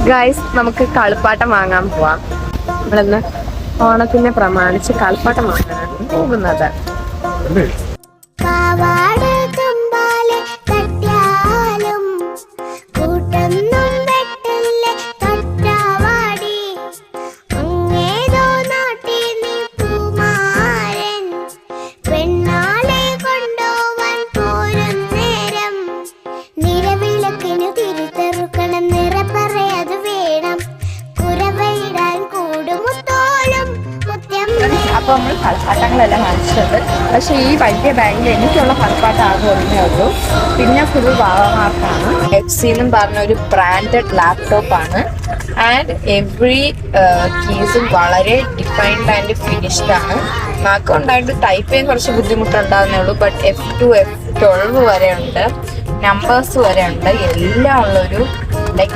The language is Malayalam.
ഗൈസ്, നമുക്ക് കളിപ്പാട്ടം വാങ്ങാൻ പോവാം. നമ്മളിന്ന് ഓണത്തിനെ പ്രമാണിച്ച് കളിപ്പാട്ടം വാങ്ങാനാണ് പോകുന്നത്. അപ്പോൾ നമ്മൾ കളിപ്പാട്ടങ്ങളെല്ലാം കാണിച്ചിട്ടുണ്ട്. പക്ഷേ ഈ വലിയ ബാഗിൽ എനിക്കുള്ള കളിപ്പാട്ടം ആകെ ഒന്നേ ഉള്ളൂ. പിന്നെ ഫുൾ വാവമാർക്കാണ്. എഫ്സിന്നും പറഞ്ഞൊരു ബ്രാൻഡഡ് ലാപ്ടോപ്പാണ്. ആൻഡ് എവറി കീസും വളരെ ഡിഫൈൻഡ് ആൻഡ് ഫിനിഷ്ഡ് ആണ്. മാക്ക് ഉണ്ടായിട്ട് ടൈപ്പ് ചെയ്യാൻ കുറച്ച് ബുദ്ധിമുട്ടുണ്ടാകുന്നേ ഉള്ളൂ. ബട്ട് F2 F12 വരെ ഉണ്ട്, നമ്പേഴ്സ് വരെ ഉണ്ട്. എല്ലാം ഉള്ളൊരു ലൈക്ക്